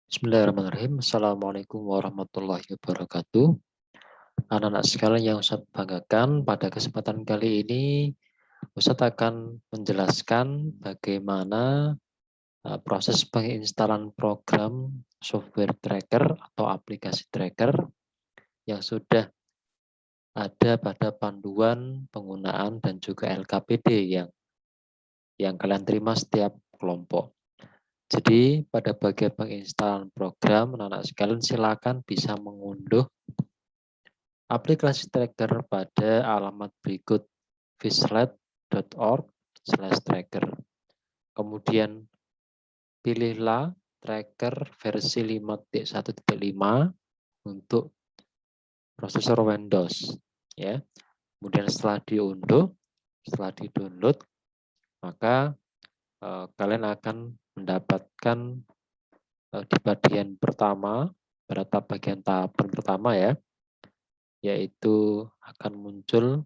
Bismillahirrahmanirrahim. Assalamualaikum warahmatullahi wabarakatuh. Anak-anak sekalian yang Ustadz banggakan, pada kesempatan kali ini Ustadz akan menjelaskan bagaimana proses penginstalan program software tracker atau aplikasi tracker yang sudah ada pada panduan penggunaan dan juga LKPD yang kalian terima setiap kelompok. Jadi pada bagian penginstalan program, anak-anak sekalian silakan bisa mengunduh aplikasi tracker pada alamat berikut vislet.org/tracker. Kemudian pilihlah tracker versi 5.1.5 untuk prosesor Windows. Ya. Kemudian setelah diunduh, setelah di-download, maka kalian akan mendapatkan di bagian pertama, pada bagian tahapan pertama ya, yaitu akan muncul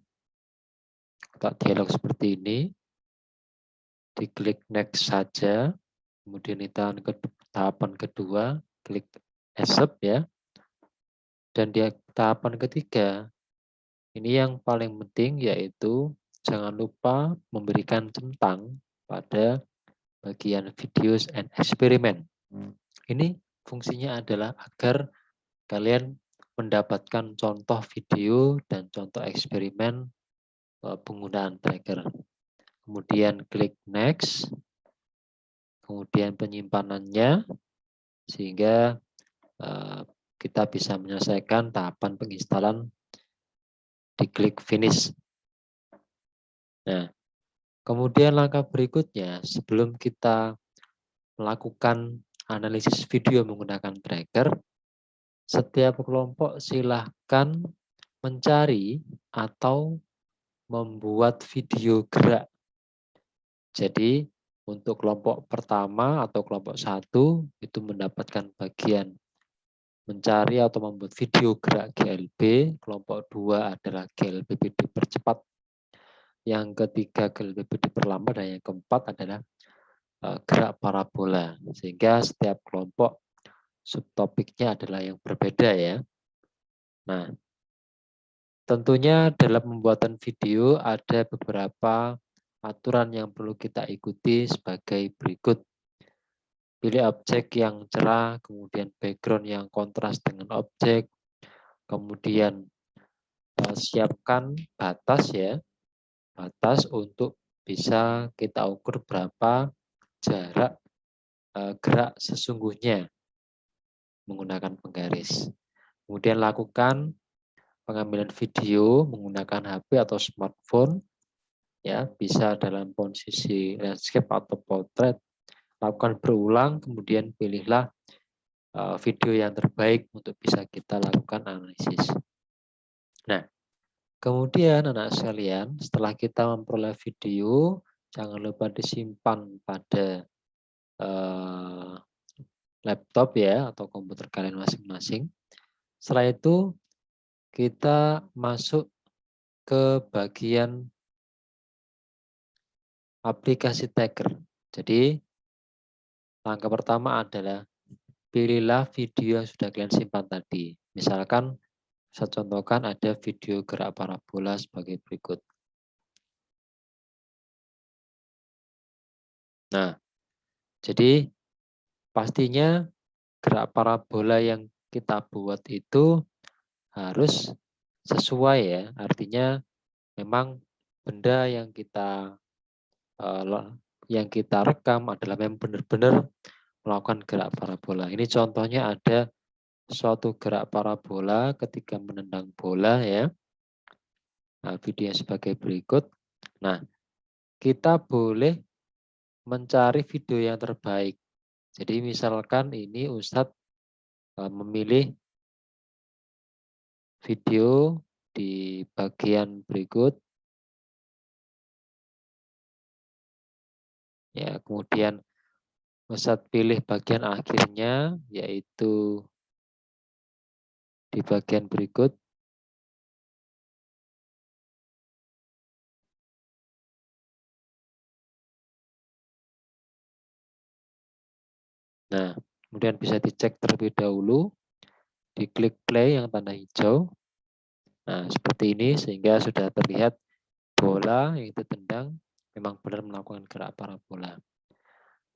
kotak dialog seperti ini. Diklik next saja, kemudian di tahapan kedua, klik accept ya. Dan di tahapan ketiga, ini yang paling penting yaitu jangan lupa memberikan centang pada bagian videos and experiment. Ini fungsinya adalah agar kalian mendapatkan contoh video dan contoh eksperimen penggunaan tracker. Kemudian klik next, kemudian penyimpanannya, sehingga kita bisa menyelesaikan tahapan penginstalan, diklik finish. Nah, kemudian langkah berikutnya, sebelum kita melakukan analisis video menggunakan tracker, setiap kelompok silahkan mencari atau membuat video gerak. Jadi untuk kelompok pertama atau kelompok 1 itu mendapatkan bagian mencari atau membuat video gerak GLB, kelompok 2 adalah GLBB dipercepat, yang ketiga GLBB diperlambat, dan yang keempat adalah gerak parabola. Sehingga setiap kelompok subtopiknya adalah yang berbeda ya. Nah, tentunya dalam pembuatan video ada beberapa aturan yang perlu kita ikuti sebagai berikut. Pilih objek yang cerah, kemudian background yang kontras dengan objek, kemudian siapkan batas ya, batas untuk bisa kita ukur berapa jarak gerak sesungguhnya menggunakan penggaris. Kemudian lakukan pengambilan video menggunakan HP atau smartphone, ya bisa dalam posisi landscape atau portrait. Lakukan berulang, kemudian pilihlah video yang terbaik untuk bisa kita lakukan analisis. Nah, kemudian anak sekalian, setelah kita memperoleh video, jangan lupa disimpan pada laptop ya atau komputer kalian masing-masing. Setelah itu kita masuk ke bagian aplikasi tracker. Jadi langkah pertama adalah pilihlah video yang sudah kalian simpan tadi. Misalkan saya contohkan ada video gerak parabola sebagai berikut. Nah, jadi pastinya gerak parabola yang kita buat itu harus sesuai ya. Artinya memang benda yang kita rekam adalah memang benar-benar melakukan gerak parabola. Ini contohnya ada suatu gerak parabola ketika menendang bola ya. Nah, videonya sebagai berikut. Nah, kita boleh mencari video yang terbaik. Jadi misalkan ini Ustadz memilih video di bagian berikut. Ya, kemudian Ustadz pilih bagian akhirnya, yaitu di bagian berikut. Nah, Kemudian bisa dicek terlebih dahulu, diklik play yang tanda hijau. Nah, seperti ini sehingga sudah terlihat bola yang ditendang memang benar melakukan gerak parabola.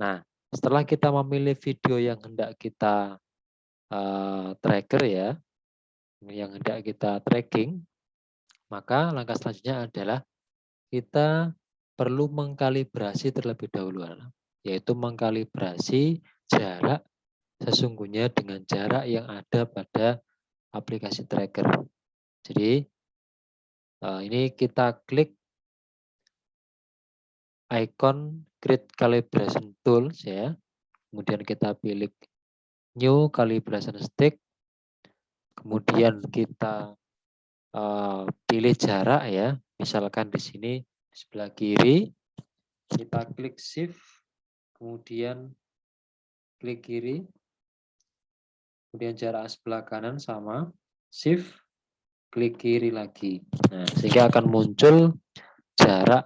Nah, setelah kita memilih video yang hendak kita tracker ya, yang hendak kita tracking, maka langkah selanjutnya adalah kita perlu mengkalibrasi terlebih dahulu, yaitu mengkalibrasi jarak sesungguhnya dengan jarak yang ada pada aplikasi tracker. Jadi ini kita klik icon Create Calibration Tools ya, kemudian kita pilih New Calibration Stick, kemudian kita pilih jarak ya, misalkan di sini sebelah kiri, kita klik Shift, kemudian klik kiri, kemudian jarak sebelah kanan sama, Shift, klik kiri lagi. Nah, sehingga akan muncul jarak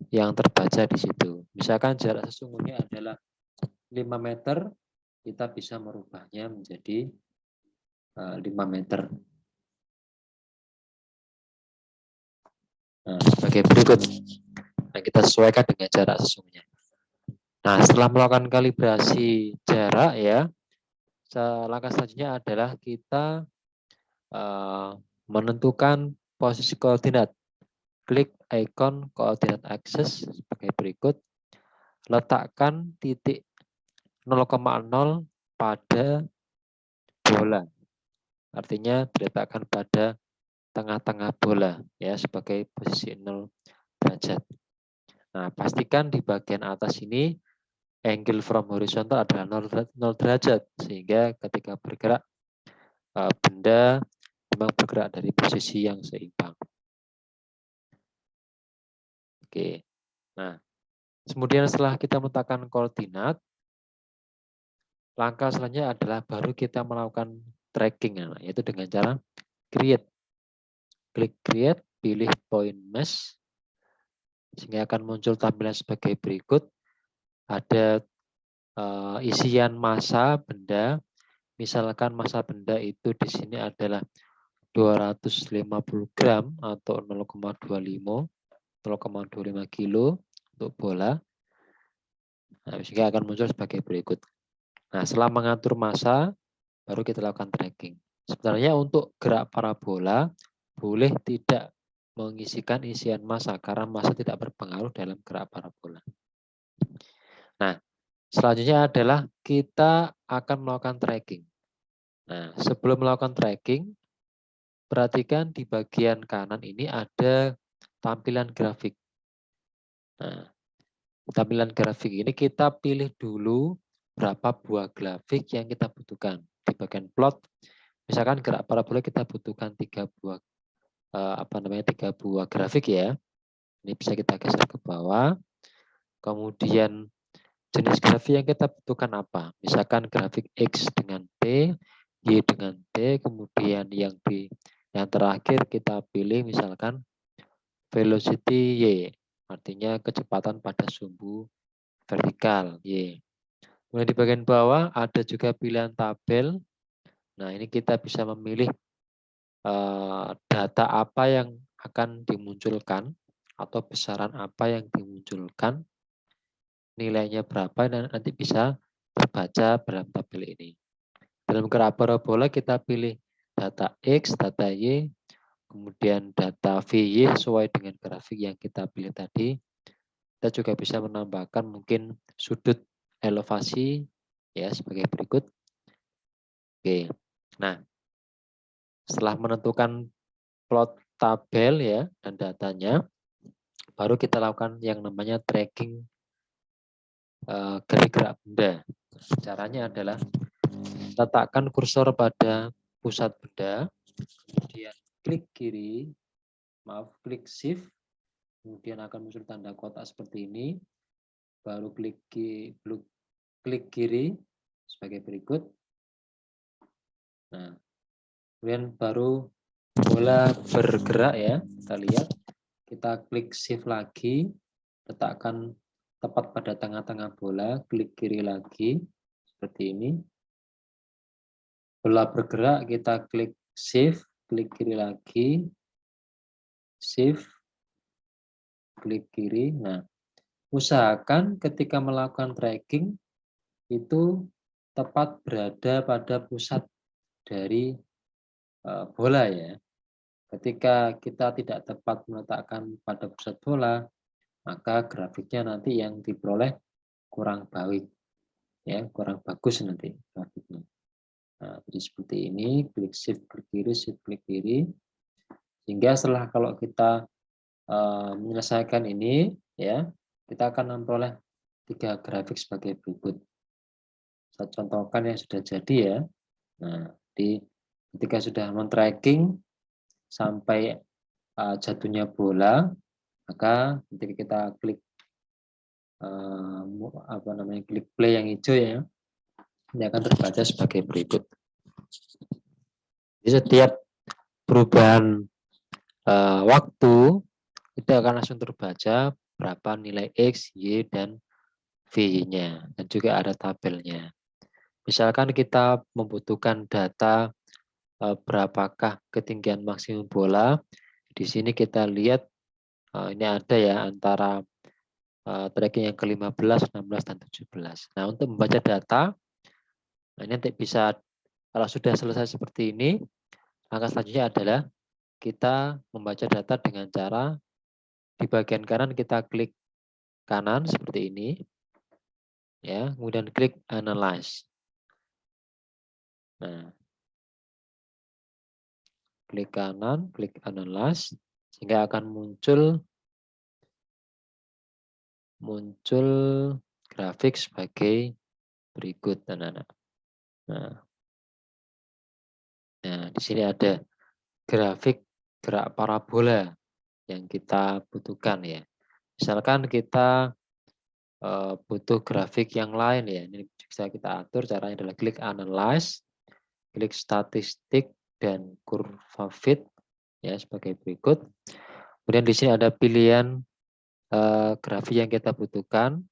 yang terbaca di situ. Misalkan jarak sesungguhnya adalah 5 meter, kita bisa merubahnya menjadi 5 meter. Nah, sebagai berikut. Nah, kita sesuaikan dengan jarak sesungguhnya. Nah, setelah melakukan kalibrasi jarak ya, langkah selanjutnya adalah kita menentukan posisi koordinat. Klik icon koordinat axis sebagai berikut. Letakkan titik 0,0 pada bola. Artinya diletakkan pada tengah-tengah bola ya sebagai posisi 0 derajat. Nah, pastikan di bagian atas ini angle from horizontal adalah 0 derajat sehingga ketika bergerak benda memang bergerak dari posisi yang seimbang. Oke. Nah, kemudian setelah kita meletakkan koordinat, langkah selanjutnya adalah baru kita melakukan tracking, yaitu dengan cara create. Klik create, pilih point mesh, sehingga akan muncul tampilan sebagai berikut. Ada isian massa benda, misalkan massa benda itu di sini adalah 250 gram atau 0,25 kilo untuk bola. Nah, sehingga akan muncul sebagai berikut. Nah, setelah mengatur massa, baru kita lakukan tracking. Sebenarnya untuk gerak parabola, boleh tidak mengisikan isian massa, karena massa tidak berpengaruh dalam gerak parabola. Nah, selanjutnya adalah kita akan melakukan tracking. Nah, sebelum melakukan tracking, perhatikan di bagian kanan ini ada tampilan grafik. Nah, tampilan grafik ini kita pilih dulu berapa buah grafik yang kita butuhkan. Di bagian plot, misalkan gerak parabola kita butuhkan 3 buah 3 buah grafik ya. Ini bisa kita geser ke bawah. Kemudian jenis grafik yang kita butuhkan apa? Misalkan grafik X dengan T, Y dengan T, kemudian yang terakhir kita pilih misalkan velocity Y, artinya kecepatan pada sumbu vertikal Y. Kemudian di bagian bawah ada juga pilihan tabel. Nah, ini kita bisa memilih data apa yang akan dimunculkan atau besaran apa yang dimunculkan, nilainya berapa, dan nanti bisa terbaca dalam tabel ini. Dalam gerak parabola kita pilih data X, data Y, kemudian data VY sesuai dengan grafik yang kita pilih tadi. Kita juga bisa menambahkan mungkin sudut elevasi ya sebagai berikut. Oke. Nah, setelah menentukan plot tabel ya dan datanya, baru kita lakukan yang namanya tracking gerak benda. Caranya adalah letakkan kursor pada pusat benda, kemudian klik kiri, klik shift, kemudian akan muncul tanda kotak seperti ini, baru klik kiri sebagai berikut. Nah, kemudian baru bola bergerak ya, kita lihat. Kita klik shift lagi, letakkan tepat pada tengah-tengah bola, klik kiri lagi, seperti ini. Bola bergerak, kita klik shift, klik kiri lagi, shift, klik kiri. Nah, usahakan ketika melakukan tracking itu tepat berada pada pusat dari bola ya. Ketika kita tidak tepat meletakkan pada pusat bola, maka grafiknya nanti yang diperoleh kurang baik, ya, kurang bagus nanti grafiknya. Nah, jadi seperti ini, klik shift klik kiri, sehingga setelah kalau kita menyelesaikan ini, ya, kita akan memperoleh 3 grafik sebagai berikut. Saya contohkan yang sudah jadi ya. Nah, ketika sudah men-tracking sampai jatuhnya bola, maka ketika kita klik klik play yang hijau ya, ini akan terbaca sebagai berikut. Jadi setiap perubahan waktu itu akan langsung terbaca berapa nilai X, Y, dan V-nya, dan juga ada tabelnya. Misalkan kita membutuhkan data berapakah ketinggian maksimum bola, di sini kita lihat ini ada ya antara tracking yang ke-15, 16, dan 17. Nah, untuk membaca data, nah ini nanti bisa, kalau sudah selesai seperti ini, langkah selanjutnya adalah kita membaca data dengan cara di bagian kanan kita klik kanan seperti ini, ya, kemudian klik analyze. Nah, klik kanan, klik analyze, sehingga akan muncul grafik sebagai berikut, anak-anak. Nah, di sini ada grafik gerak parabola yang kita butuhkan ya. Misalkan kita butuh grafik yang lain ya. Ini bisa kita atur, caranya adalah klik analyze, klik statistik dan kurva fit ya sebagai berikut. Kemudian di sini ada pilihan grafik yang kita butuhkan.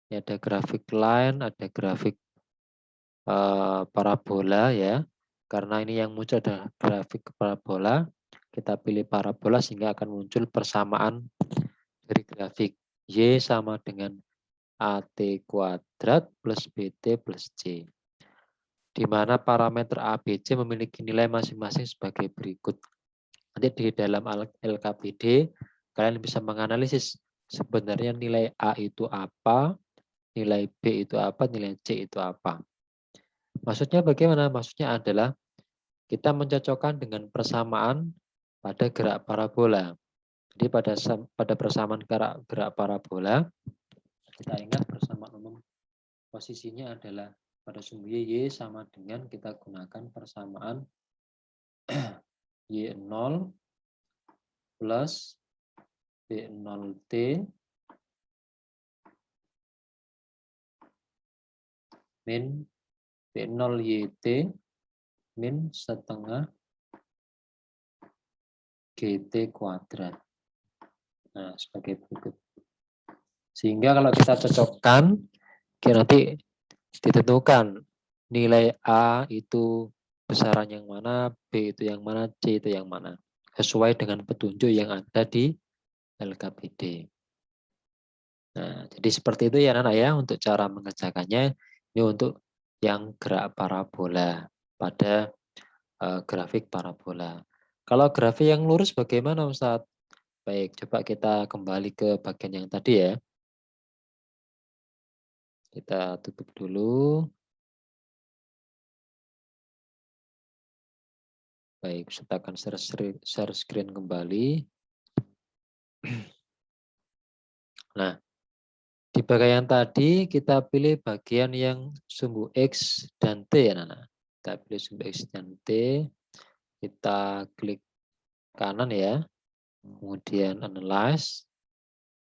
Ini ada grafik line, ada grafik parabola ya. Karena ini yang muncul adalah grafik parabola, kita pilih parabola sehingga akan muncul persamaan dari grafik Y sama dengan AT kuadrat plus BT plus C. Di mana parameter ABC memiliki nilai masing-masing sebagai berikut. Nanti di dalam LKPD, kalian bisa menganalisis sebenarnya nilai A itu apa, nilai B itu apa, nilai C itu apa. Maksudnya bagaimana? Maksudnya adalah kita mencocokkan dengan persamaan pada gerak parabola. Jadi pada persamaan gerak parabola, kita ingat persamaan umum posisinya adalah pada sumbu Y sama dengan kita gunakan persamaan Y0 plus B0T min B0YT min setengah GT kuadrat. Nah, sebagai berikut. Sehingga kalau kita cocokkan, nanti ditentukan nilai A itu besaran yang mana, B itu yang mana, C itu yang mana. Sesuai dengan petunjuk yang ada di LKPD. Nah, jadi seperti itu ya anak-anak ya untuk cara mengerjakannya. Ini untuk yang gerak parabola pada grafik parabola. Kalau grafik yang lurus bagaimana Ustadz? Baik, coba kita kembali ke bagian yang tadi ya. Kita tutup dulu. Baik, saya akan share screen kembali. Nah, di bagian tadi kita pilih bagian yang sumbu X dan T ya Nana. Kita pilih sumbu X dan T. Kita klik kanan ya. Kemudian analyze.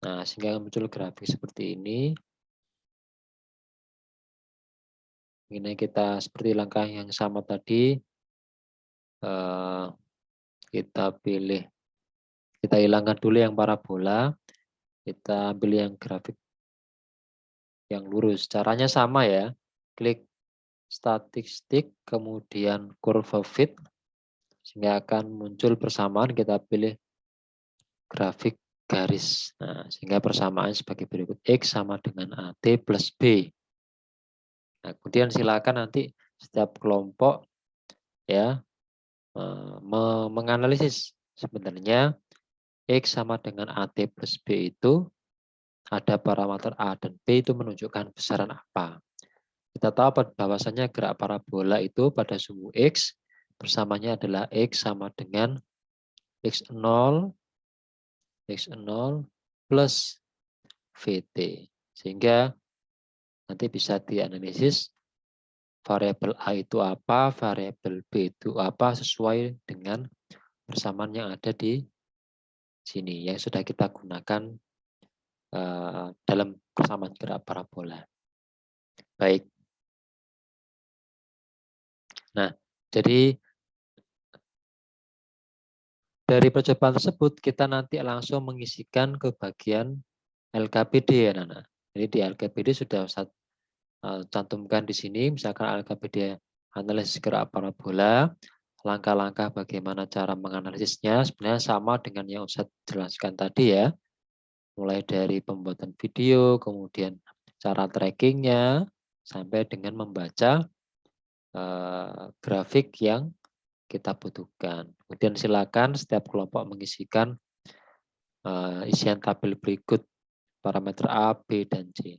Nah, sehingga muncul grafik seperti ini. Ini kita seperti langkah yang sama tadi. Kita pilih, kita hilangkan dulu yang parabola. Kita ambil yang grafik yang lurus. Caranya sama ya. Klik statistik, kemudian kurva fit, sehingga akan muncul persamaan. Kita pilih grafik garis. Nah, sehingga persamaan sebagai berikut. X sama dengan AT plus B. Nah, kemudian silakan nanti setiap kelompok ya menganalisis sebenarnya X sama dengan AT plus B itu ada parameter A dan B itu menunjukkan besaran apa. Kita tahu bahwasanya gerak parabola itu pada sumbu X bersamanya adalah X sama dengan X0 plus VT. Sehingga nanti bisa dianalisis variabel A itu apa, variabel B itu apa sesuai dengan persamaan yang ada di sini yang sudah kita gunakan dalam persamaan gerak parabola. Baik. Nah, jadi dari percobaan tersebut kita nanti langsung mengisikan ke bagian LKPD ya Nana. Jadi di LKPD sudah saya cantumkan di sini, misalkan LKPD analisis gerak parabola, langkah-langkah bagaimana cara menganalisisnya sebenarnya sama dengan yang Ustadz jelaskan tadi ya. Mulai dari pembuatan video, kemudian cara trackingnya, sampai dengan membaca grafik yang kita butuhkan. Kemudian silakan setiap kelompok mengisikan isian tabel berikut parameter A, B, dan C.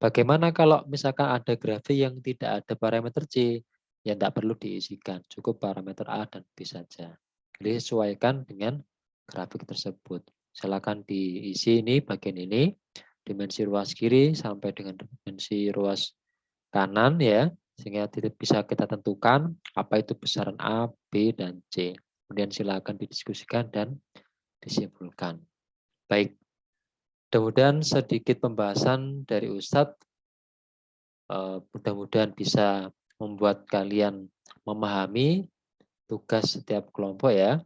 Bagaimana kalau misalkan ada grafik yang tidak ada parameter C? Ya tidak perlu diisikan, cukup parameter A dan B saja. Jadi sesuaikan dengan grafik tersebut. Silakan diisi ini bagian ini, dimensi ruas kiri sampai dengan dimensi ruas kanan ya, sehingga bisa kita tentukan apa itu besaran A, B, dan C. Kemudian silakan didiskusikan dan disimpulkan. Baik, mudah-mudahan sedikit pembahasan dari Ustadz mudah-mudahan bisa membuat kalian memahami tugas setiap kelompok ya.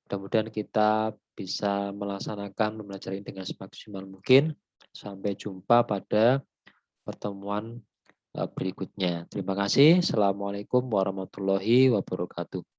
Mudah-mudahan kita bisa melaksanakan mempelajari dengan semaksimal mungkin. Sampai jumpa pada pertemuan berikutnya. Terima kasih. Assalamualaikum warahmatullahi wabarakatuh.